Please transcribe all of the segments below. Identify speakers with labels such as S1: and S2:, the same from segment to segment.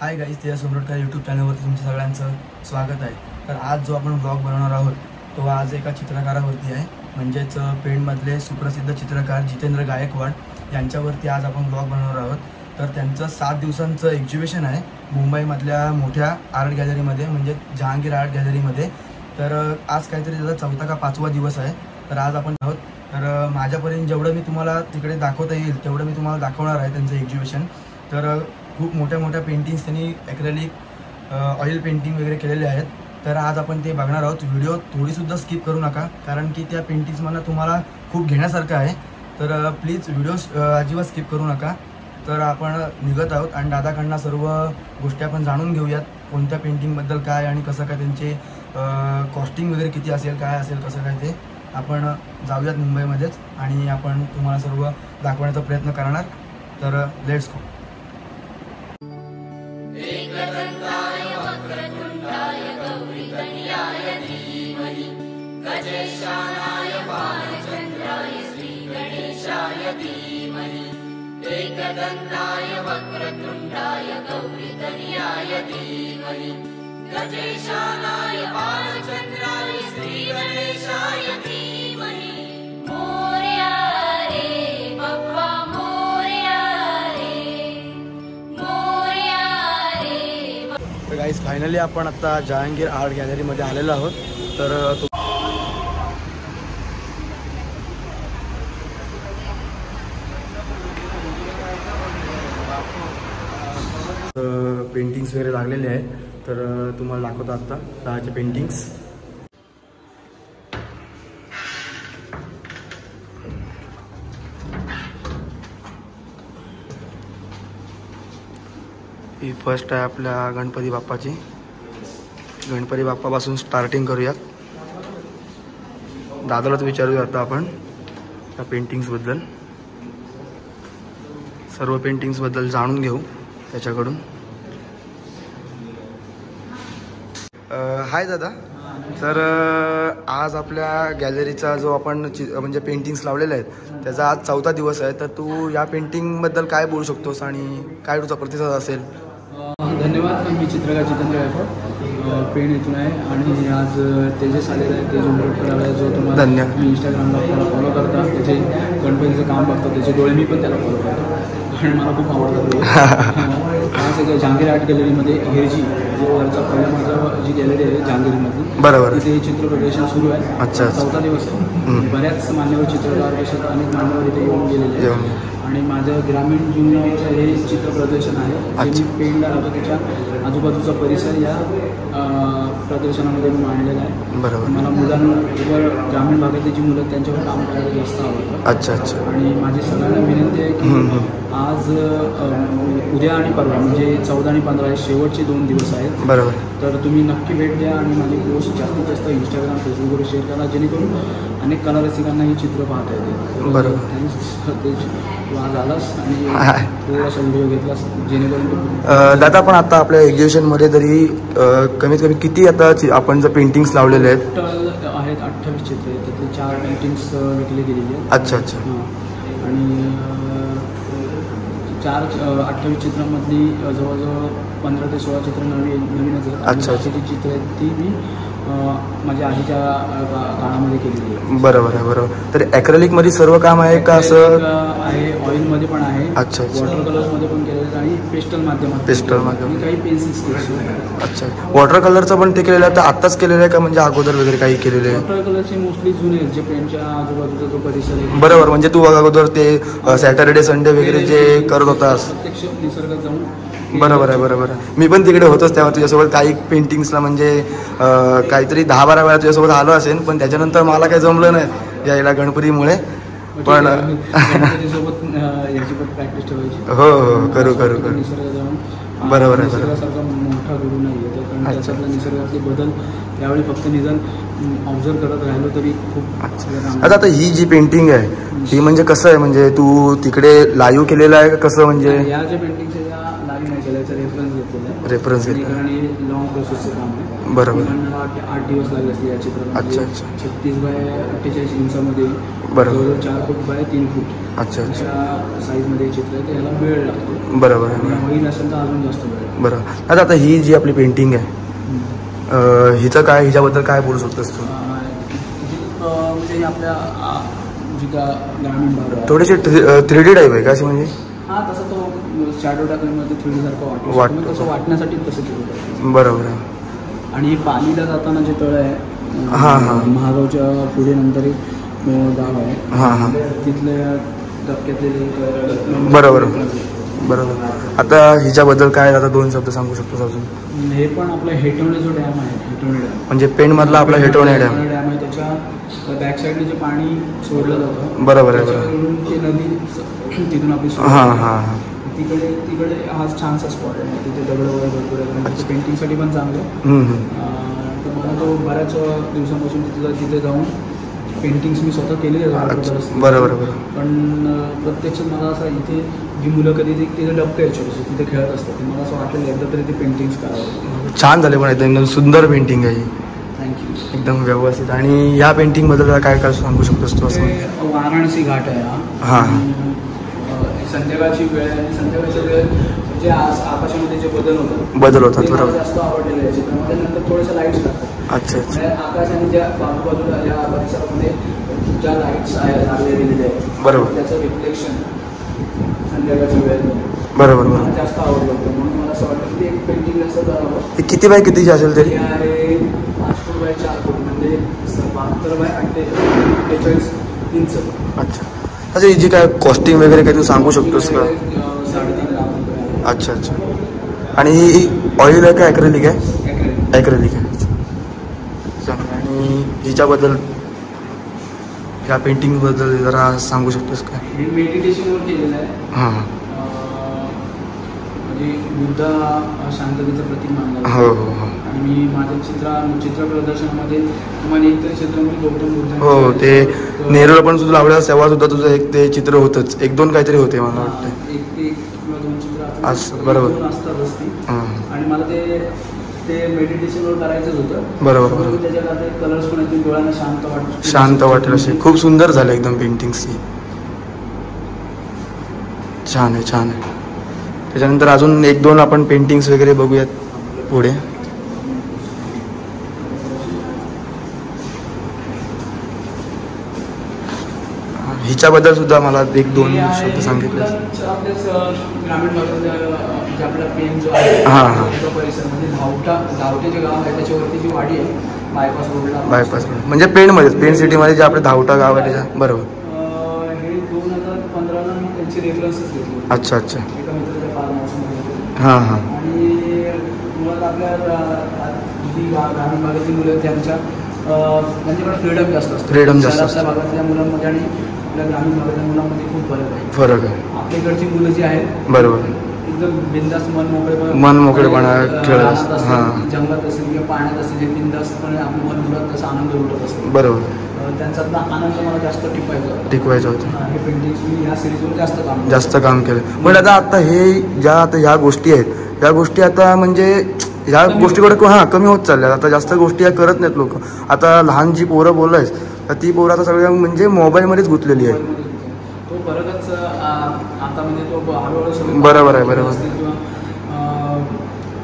S1: Hi guys, तेज सम्राट YouTube चॅनलवरती तुमच्या सगळ्यांचं स्वागत आहे। तर आज जो आपण ब्लॉग बनवणार आहोत तो आज एका चित्रकारावरती आहे, म्हणजेच पेणमधले सुप्रसिद्ध चित्रकार जितेंद्र गायकवाड यांच्यावरती आज आपण ब्लॉग बनवणार आहोत। तर त्यांचं 7 दिवसांचं एक्झिबिशन आहे मुंबईमधल्या मोठ्या आर्ट गॅलरीमध्ये, म्हणजे जहांगीर आर्ट गॅलरीमध्ये। तर आज काहीतरी त्याचा 4था का 5वा दिवस आहे। तर आज आपण आहोत, तर माझ्यापर्यंत जेवढं मी तुम्हाला तिकडे दाखवता येईल तेवढं मी तुम्हाला दाखवणार आहे त्यांचं एक्झिबिशन। तर खूप मोठ्या मोठ्या पेंटिंग्स त्यांनी ॲक्रेलिक ऑइल पेंटिंग वगैरे केलेले आहेत। तर आज आपण ते बघणार आहोत। व्हिडिओ थोडीसुद्धा स्किप करू नका, कारण की त्या पेंटिंग्समधून तुम्हाला खूप घेण्यासारखं आहे। तर प्लीज व्हिडिओ अजिबात स्किप करू नका। तर आपण निघत आहोत आणि दादाकडनं सर्व गोष्टी आपण जाणून घेऊयात, कोणत्या पेंटिंगबद्दल काय आणि कसं काय, त्यांचे कॉस्टिंग वगैरे किती असेल, काय असेल, कसं काय ते आपण जाऊयात मुंबईमध्येच आणि आपण तुम्हाला सर्व दाखवण्याचा प्रयत्न करणार। तर लेट्स गो।
S2: एकदन्ताय वक्रतुण्डाय गौरीतनयाय धीमहि गजेशानाय बालचन्द्राय श्रीगणेशाय धीमहि। मोरया रे बप्पा मोरया रे, मोरया रे।
S1: तर गाईज, फायनली आपण आता जहांगीर आर्ट गॅलरीमध्ये आलेलो आहोत। तर पेंटिंग्स वगैरे लागलेले आहेत। तर तुम्हाला दाखवतो आता दहाचे पेंटिंग्स। ही फर्स्ट आहे आपल्या गणपती बाप्पाची। गणपती बाप्पापासून स्टार्टिंग करूयात। दादालाच विचारूया आता आपण त्या पेंटिंग्सबद्दल, सर्व पेंटिंग्सबद्दल जाणून घेऊ त्याच्याकडून। हाय दादा, तर आज आपल्या गॅलरीचा जो आपण म्हणजे पेंटिंग्स लावलेले आहेत त्याचा आज 4था दिवस आहे। तर तू या पेंटिंगबद्दल काय बोलू शकतोस आणि काय तुझा प्रतिसाद असेल?
S3: धन्यवाद। मी चित्रकार जितेंद्र गायकवाड पेण येथून आहे आणि आज तेजस आलेला आहे, तेज उमरटकर आला आहे, जो तुम्हाला मी इंस्टाग्रामला त्याला फॉलो करता, त्याचे गणपतीचं काम बघतो, त्याचे डोळे मी पण त्याला फॉलो करतो आणि मला खूप आवडतात। आज एक जहांगीर आर्ट गॅलरीमध्ये हेरजी जो वरचा पहिला माझा जी गॅलरी आहे जहांगीरमधली,
S1: बरोबर,
S3: तिथे चित्र प्रदर्शन सुरू आहे।
S1: अच्छा,
S3: 4था दिवस आहे। बऱ्याच मान्यवर चित्रकार देशात अनेक मान्यवर इथे येऊन गेलेले आहेत आणि माझं ग्रामीण जुनीचं हे चित्र प्रदर्शन आहे, जे मी पेणला राहतो त्याच्या आजूबाजूचा परिसर या प्रदर्शनामध्ये मी मांडलेला आहे।
S1: बरोबर।
S3: मला मुलांवर ग्रामीण भागातली जी मुलं त्यांच्यावर काम करायला जास्त आवडतं।
S1: अच्छा अच्छा।
S3: आणि माझी सगळ्यांना विनंती आहे की आज उद्या आणि परवा म्हणजे 14 आणि 15 हे शेवटचे 2 दिवस आहेत।
S1: बरोबर। तर
S3: तुम्ही नक्की भेट द्या आणि माझी पोस्ट जास्तीत जास्त इंस्टाग्राम फेसबुकवर शेअर करा, जेणेकरून अनेक कला रसिकांना ही चित्र पाहता येतील।
S1: बरोबर।
S3: तू आज आलास आणि थोडासा व्हिडिओ घेतलास, जेणेकरून
S1: दादा पण आता आपल्या एक्झिबिशनमध्ये तरी कमीत कमी किती आता आपण जर पेंटिंग्स लावलेले आहेत?
S3: टोटल आहेत 28 चित्र आहेत, त्यातले 4 पेंटिंग्स विकले गेलेली आहेत।
S1: अच्छा अच्छा।
S3: आणि 28 चित्रांमधली जवळजवळ 15 ते 16 चित्र नवीनच आहेत।
S1: अच्छा।
S3: जी चित्र आहेत ती मी माझ्या आधीच्या काळामध्ये केलेली आहे।
S1: बरोबर आहे, बरोबर। तर ॲक्रेलिकमध्ये सर्व काम आहे का असं
S3: आहे? ऑइलमध्ये पण आहे,
S1: अच्छा अच्छा,
S3: वॉटर कलर्समध्ये पण केलेलं आहे आणि पेस्टल माध्यमात,
S1: पेस्टल माध्यम,
S3: काही पेन्सिल स्केच।
S1: अच्छा, वॉटर कलरचं पण ते केलेलं आहे? तर आत्ताच केलेलं आहे का म्हणजे अगोदर वगैरे काही केलेलं आहे?
S3: वॉटर कलरचे मोस्टली जुने जे पेनच्या आजूबाजूचा जो परिसर आहे।
S1: बरोबर, म्हणजे तू अगोदर ते सॅटर्डे संडे वगैरे जे करत होतास
S3: प्रत्यक्ष निसर्गात जाऊन।
S1: बरोबर आहे, बरोबर आहे। मी पण तिकडे होतोच तेव्हा तुझ्यासोबत काही पेंटिंग्सला, म्हणजे काहीतरी 10-12 वेळा तुझ्यासोबत आलो असेल, पण त्याच्यानंतर मला काही जमलं नाही यायला गणपतीमुळे। पण
S3: सोबत याची पण प्रॅक्टिस ठेवायची।
S1: हो हो, करू करू करू।
S3: निसर्गात जाऊन
S1: बरोबर आहे,
S3: निसर्गासारखा मोठा गुरु नाही आहे, कारण त्याच्यातला निसर्गातले बदल त्यावेळी फक्त निदान ऑब्झर्व करत राहिलो तरी खूप।
S1: आता ही जी पेंटिंग आहे ही म्हणजे कसं आहे, म्हणजे तू तिकडे लाईव्ह केलेलं आहे का कसं? म्हणजे
S3: या ज्या पेंटिंगच्या लाईव्ह नाही केल्याचा रेफरन्स घेतलेला आहे,
S1: रेफरन्स घेतला
S3: आणि लॉंग प्रोसेसचं काम आहे।
S1: बरोबर।
S3: 8 दिवस लागले असते या चित्राला।
S1: अच्छा अच्छा।
S3: 36 बाय 48 इंचामध्ये,
S1: बरोबर,
S3: 4 फूट बाय 3 फूट
S1: अच्छा अच्छा.
S3: अशा साईजमध्ये चित्र आहे, त्याला वेळ लागतो.
S1: बरोबर आहे.
S3: होईल असेल तर अजून जास्त वेळ.
S1: बरोबर. आता ही जी आपली पेंटिंग आहे हिचं काय, हिच्याबद्दल काय बोलू शकतोस तू?
S3: म्हणजे आपल्या जी का ग्रामीण भाग
S1: थोडेसे 3D टाईप आहे का अशी म्हणजे?
S3: हां, तसं तो शॅडो टाकल्यामध्ये 3D सारखं वाटतो. तसं वाटण्यासाठी तसं केलं.
S1: बरोबर आहे.
S3: आणि पालीला जाताना जे तळ आहे,
S1: हां हां,
S3: महागावच्या पुढे नंतर एक गाव आहे.
S1: हां हां,
S3: तिथल्या धबक्यातले.
S1: बरोबर बरोबर. आता हिच्याबद्दल काय आता 2 शब्द सांगू शकतोस अजून?
S3: हे पण आपलं हेटवणे जो डॅम आहे, हेटवणे डॅम
S1: म्हणजे पेणमधला आपला हेटवणे डॅम
S3: आहे. त्याच्या बॅक साईडने जे पाणी सोडलं जातं,
S1: बरोबर आहे. बरोबर.
S3: ते नदी तिथून आपली
S1: हां हां हां,
S3: तिकडे हा छानसा स्पॉट आहे. तिथे दगड वगैरे भरपूर आहे. पेंटिंगसाठी पण चांगलं आहे. तर मला तो बऱ्याच दिवसांपासून तिथे जाऊन पेंटिंग्स मी स्वतः केलेले आहेत.
S1: बरोबर.
S3: पण प्रत्यक्षात मला असं इथे जी मुलं कधी तिथे डबके यायचे तिथे खेळत असतात, मला असं वाटलं एकदा तरी ते पेंटिंग्स करावं.
S1: छान झाले पण एकदम सुंदर पेंटिंग आहे.
S3: थँक्यू.
S1: एकदम व्यवस्थित. आणि या पेंटिंगबद्दल काय काय सांगू शकतोस तू असं?
S3: वाराणसी घाट आहे
S1: हां हां,
S3: संध्याकाळची वेळ आहे. संध्याकाळच्या वेळ म्हणजे आकाशामध्ये जे बदल
S1: होतात. बरोबर.
S3: जास्त आवडलेलं आहे चित्रामध्ये. नंतर थोड्याशा लाईट्स लागतात.
S1: अच्छा अच्छा.
S3: आकाश आणि ज्या बाजूबाजूला या परिसरामध्ये ज्या लाईट्स लागलेले आहेत,
S1: बरोबर,
S3: त्याचं रिफ्लेक्शन संध्याकाळच्या वेळेत
S1: बरोबर
S3: जास्त आवडलं होतं. म्हणून मला असं वाटतं की एक पेंटिंग असं करावं.
S1: ते किती बाय कितीची असेल तरी?
S3: आहे 5 फूट बाय 4 फूट, म्हणजे 72 बाय 48 इंच.
S1: अच्छा. अच्छा, ही जी काय कॉस्टिंग वगैरे काही तू सांगू शकतोस का?
S3: 3.5 लाख रुपये.
S1: अच्छा अच्छा. आणि ही ऑइल आहे का ॲक्रेलिक आहे? ॲक्रेलिक आहे. चांगलं. आणि हिच्याबद्दल, ह्या पेंटिंगबद्दल जरा सांगू शकतोस का?
S3: हे मेडिटेशनवर केलेलं आहे.
S1: हां हां,
S3: म्हणजे बुद्ध शांततेचं प्रतीक मानलं.
S1: हो हो हो.
S3: आणि मी माझ्या चित्र प्रदर्शनामध्ये तुम्हाला एकतरी चित्र म्हणजे गौतम बुद्ध.
S1: हो, ते नेहरूला पण तुझं लावलं तेव्हा सुद्धा तुझं एक ते चित्र होतंच. 1-2 काहीतरी होते मला वाटतं.
S3: एक किंवा 2 चित्र
S1: असं. बरोबर.
S3: असतातच ती.
S1: हां,
S3: आणि मला ते मेडिटेशनवर करायचंच होतं.
S1: बरोबर.
S3: त्याच्यात आता कलर्स पण येतील, डोळ्यांना
S1: शांत वाटेल असे. खूप सुंदर झालं एकदम पेंटिंग्स. छान आहे, छान आहे. त्याच्यानंतर अजून 1-2 आपण पेंटिंग्स वगैरे बघूयात पुढे. हिच्याबद्दल सुद्धा मला 1-2 शब्द सांगितले.
S3: आपल्याच ग्रामीण भागात आपला पेन जो आहे,
S1: हां हां,
S3: परिसर म्हणजे धावटे जे गाव आहे त्याच्यावरती जी वाडी आहे बायपास रोडला.
S1: बायपास रोड म्हणजे पेणमध्ये, पेण सिटीमध्ये जे आपले धावटा गाव आहे त्याच्या. बरोबर.
S3: हे 2015ला मी त्यांची रेफरन्सेस घेतली.
S1: अच्छा अच्छा.
S3: एका मित्राच्या फार्म हाऊसमध्ये.
S1: हां हां.
S3: आणि मुळात आपल्या जी ग्रामीण भागातील मुलं त्यांच्याकडे फ्रीडम जास्त असतं.
S1: फ्रीडम जास्त असतं.
S3: शहरातल्या भागातल्या मुलांमध्ये आणि आपल्या ग्रामीण भागातल्या मुलांमध्ये खूप
S1: फरक आहे.
S3: आपल्याकडची मुलं जी आहेत,
S1: बरोबर,
S3: एकदम बिंदास्त
S1: मन मोकळेपणा खेळत असतात. हां,
S3: जंगलात असेल किंवा पाण्यात असेल, हे बिंदास्तपणे आपलं मन मुलात तसा आनंद लुटत असतो.
S1: बरोबर.
S3: त्यांच्यातला आनंद मला जास्त
S1: टिकवायचा होता.
S3: हे पेंटिंग्स मी ह्या सिरीजवर
S1: जास्त काम केलं. पण आता हे ज्या ह्या गोष्टी आहेत, ह्या गोष्टी आता म्हणजे ह्या गोष्टीकडे कमी होत चालल्या. आता जास्त गोष्टी ह्या करत नाहीत लोक. आता लहान जी पोरं बोलायच तर ती पोरं आता सगळ्या म्हणजे मोबाईलमध्येच गुंतलेली आहे.
S3: तो फरकच आता म्हणजे तो हळूहळू.
S1: बरोबर आहे, बरोबर.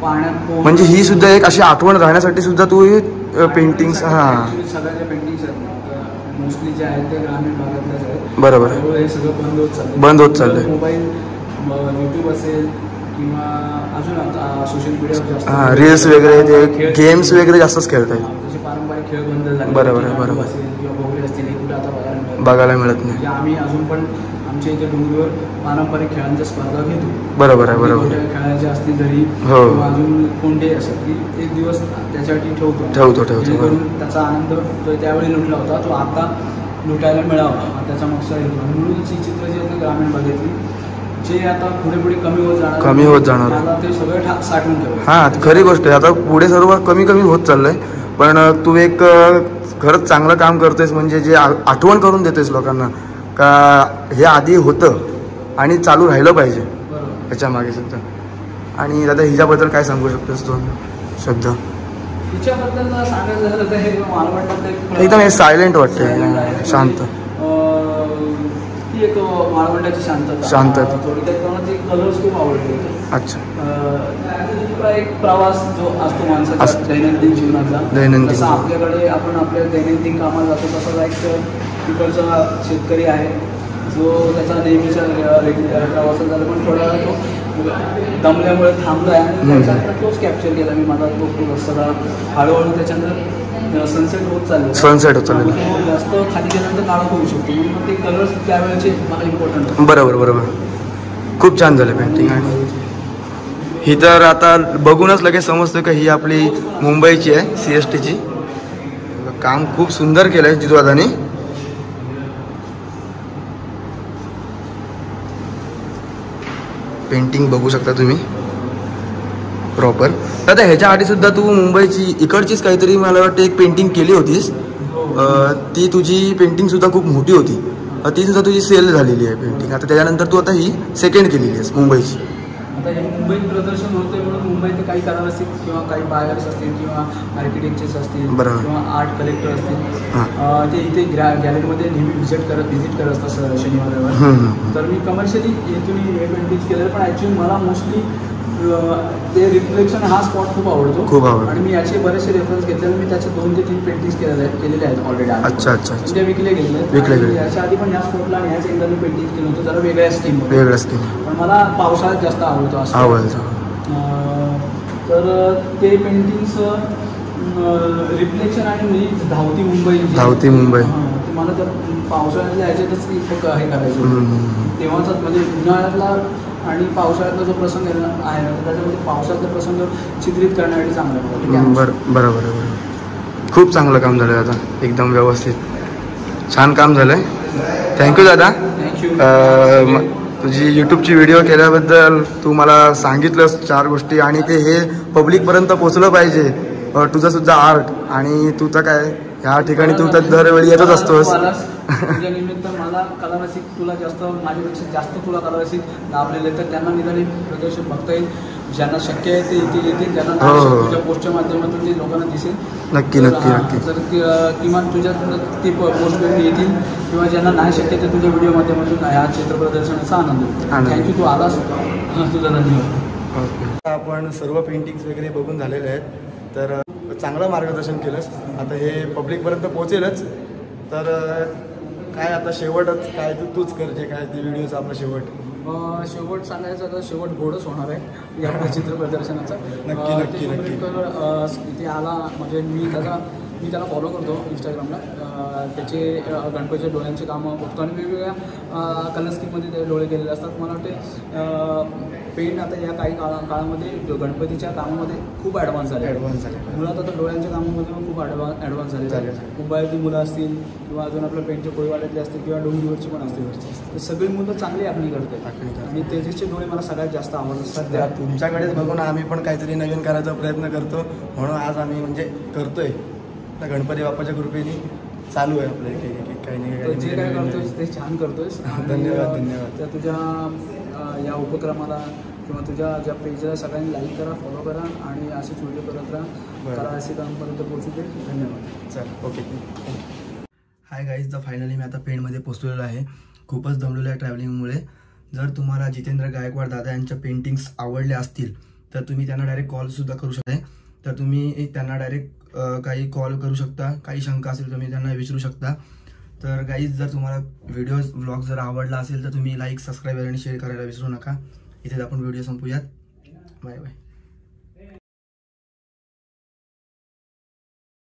S3: पाण्यात
S1: म्हणजे ही सुद्धा एक अशी आठवण राहण्यासाठी सुद्धा तू पेंटिंग्स. हां,
S3: सगळ्या पेंटिंग्स आहेत मोस्टली जे आहेत ते ग्रामीण भागातल्याच आहेत.
S1: बरोबर.
S3: हे सगळं बंद होत चाललंय. मोबाईल, यूट्यूब असेल किंवा अजून आता सोशल मीडियावर जास्त
S1: रील्स वगैरे, ते गेम्स वगैरे जास्तच खेळत आहेत.
S3: जसे पारंपरिक खेळ बंद झाले.
S1: बरोबर आहे, बरोबर.
S3: असेल किंवा भोवरे असतील, हे कुठे आता
S1: बघायला मिळत नाही.
S3: आम्ही अजून पण आमच्या इथे डोंगरीवर पारंपरिक खेळांच्या स्पर्धा घेतो.
S1: बरोबर आहे, बरोबर.
S3: खेळायचे असतील तरी,
S1: हो,
S3: अजून कोणते असेल की एक दिवस त्याच्यासाठी
S1: ठेवतो.
S3: त्याचा आनंद जो त्यावेळी लुटला होता तो आता लुटायला मिळावा, त्याचा मकसद आहे. म्हणूनच ही चित्र जी आहेत ग्रामीण भागातली, जे आता पुढे कमी होत जाणार ते सगळं साठवून ठेवलं.
S1: हां, खरी गोष्ट आहे. आता पुढे सर्व कमी होत चाललंय. पण तू एक खरंच चांगलं काम करतेस, म्हणजे जे आठवण करून देतेस लोकांना का हे आधी होतं आणि चालू राहिलं पाहिजे ह्याच्या मागे सुद्धा. आणि दादा हिच्याबद्दल काय सांगू शकतोस 2 शब्द?
S3: हिच्याबद्दल सांगायचं झालं तर हे मला वाटतं
S1: एकदम हे सायलेंट वाटते, शांत.
S3: ती एक माळवंडाची शांतता. थोडक्यात ते कलर्स खूप आवडले. अच्छा. एक प्रवास जो असतो माणसाचा दैनंदिन जीवनाचा, जसं आपल्याकडे आपण आपल्या दैनंदिन कामाला जातो तसं एक तिकडचा शेतकरी आहे जो त्याचा नेहमीचा रेग्युलर प्रवासात झाला, पण थोडा तो दमल्यामुळे थांबला आहे आणि त्याच्यानंतर तोच कॅप्चर केला मी. माझा तो खूप असताना हळूहळू त्याच्यानंतर सनसेट होत चाललं. जास्त खाली गेल्यानंतर काळा होऊ शकतो, म्हणून ते कलर्स त्यावेळेचे मला इम्पॉर्टंट.
S1: बरोबर. खूप छान झालं पेंटिंग. आणि ही तर आता बघूनच लगेच समजतं का ही आपली मुंबईची आहे, CSTची. काम खूप सुंदर केलं आहे जितवादाने. पेंटिंग बघू शकता तुम्ही प्रॉपर. आता ह्याच्या आधी सुद्धा तू मुंबईची इकडचीच काहीतरी मला वाटतं एक पेंटिंग केली होतीस. ती तुझी पेंटिंग सुद्धा खूप मोठी होती. ती सुद्धा तुझी सेल झालेली आहे पेंटिंग. आता त्याच्यानंतर तू आता ही सेकंड केलेली आहेस मुंबईची.
S3: आता हे मुंबईत प्रदर्शन होते म्हणून मुंबईत काही कलाकार असतील किंवा काही बायर्स असतील किंवा आर्किटेक्चर्स असतील किंवा आर्ट कलेक्टर असतील, ते इथे गॅलरीमध्ये नेहमी व्हिजिट करत असतात शनिवार रविवार. तर मी कमर्शियली इथून हे पेंटिंग केलं, पण ॲक्च्युली मला मोस्टली ते रिफ्लेक्शन हा स्पॉट खूप आवडतो. आणि मी याचे बरेचसे रेफरन्स घेतलेले. मी त्याचे 2 ते 3 पेंटिंग्स केलेले आहेत ऑलरेडी. अच्छा. ते विकले गेले. याच्या आधी पण या स्पॉटला आणि याच एकदा मी पेंटिंग केलं होतं, जरा वेगळ्या स्कीम. पण मला पावसाळ्यात जास्त आवडतो असं. तर ते पेंटिंग्स रिफ्लेक्शन आणि मी धावती मुंबई मला तर पावसाळ्यातल्या ह्याच्यातच हे करायचं. तेव्हाच म्हणजे उन्हाळ्यातला आणि पावसाळ्यातला जो प्रसंग आहे त्याच्यामध्ये पावसाळ्यातला प्रसंग चित्रित करण्यासाठी चांगला.
S1: बरोबर. खूप चांगलं काम झालं दादा, एकदम व्यवस्थित छान काम झालंय. थँक्यू दादा. तुझी यूट्यूबची व्हिडिओ केल्याबद्दल तू मला सांगितलंस 4 गोष्टी, आणि ते हे पब्लिकपर्यंत पोचलं पाहिजे. तुझं सुद्धा आर्ट, आणि तू तर काय ह्या ठिकाणी तू तर दरवेळी येतच असतोस.
S3: तुझ्या निमित्त मला कलारसिक तुला जास्त माझ्यापेक्षा जास्त तुला कलारसिक लाभलेले, तर त्यांना निदान प्रदर्शन बघता येईल. ज्यांना शक्य आहे ते इथे येतील, ज्यांना तुझ्या पोस्टच्या माध्यमातून ते लोकांना दिसेल.
S1: नक्की.
S3: तर किमान तुझ्या ते पोस्ट येतील, किंवा ज्यांना नाही शक्य ते तुझ्या व्हिडिओ माध्यमातून ह्या चित्र प्रदर्शनाचा आनंद होईल. थँक्यू, तू आलास. तुझा धन्यवाद.
S1: आपण सर्व पेंटिंग्स वगैरे बघून झालेले आहेत, तर चांगलं मार्गदर्शन केलंस. आता हे पब्लिकपर्यंत पोहोचेलच. तर काय आता शेवटच काय तूच कर, जे काय ते व्हिडिओचा आपला शेवट सांगायचं तर शेवट गोडच होणार आहे या चित्र प्रदर्शनाचा. नक्की. इथे आला म्हणजे मी त्याला फॉलो करतो इंस्टाग्रामला. त्याचे गणपतीच्या डोळ्यांचे कामं बघतो आणि वेगवेगळ्या कलर स्कीममध्ये ते डोळे केलेले असतात. मला वाटते पेंट आता या काही काळामध्ये गणपतीच्या कामामध्ये खूप ॲडव्हान्स झाले. मुळात आता डोळ्यांच्या कामामध्ये पण खूप ॲडव्हान्स झाले. मुंबईतली मुलं असतील किंवा अजून आपल्या पेंटचे कोळीवाड्यातले असतील किंवा डोंगरीवरची पण असतील, सगळी मुलं चांगली आखणी करतात. आणि तेजसचे डोळे मला सगळ्यात जास्त आवडतात. सध्या तुमच्याकडेच बघून आम्ही पण काहीतरी नवीन करायचा प्रयत्न करतो, म्हणून आज आम्ही म्हणजे करतोय. गणपती बाप्पाच्या कृपेने चालू आहे आपलं काही नाही.
S3: जे काय करतोय ते छान करतोय.
S1: धन्यवाद.
S3: त्या तुझ्या या उपक्रमाला किंवा तुझ्या ज्या पेजला सगळ्यांनी लाईक करा, फॉलो करा आणि असेच व्हिडिओ करत राहा. कला रसिकांपर्यंत पोहोचू दे. धन्यवाद.
S1: चल, okay. Hi guys, the finally मी आता पेंटमध्ये पोचलेलो आहे. खूपच दमलेलो आहे ट्रॅव्हलिंगमुळे. जर तुम्हाला जितेंद्र गायकवाड दादा यांच्या पेंटिंग्स आवडल्या असतील तर तुम्ही त्यांना डायरेक्ट कॉलसुद्धा करू शकता. तर तुम्ही त्यांना डायरेक्ट काही कॉल करू शकता. काही शंका असेल तुम्ही त्यांना विचारू शकता. तर गाईज, जर तुम्हाला व्लॉग जर आवडला असेल तर तुम्ही लाईक, सबस्क्राईब आणि शेअर करायला विसरू नका. इथेच आपण व्हिडिओ संपूयात. Bye bye.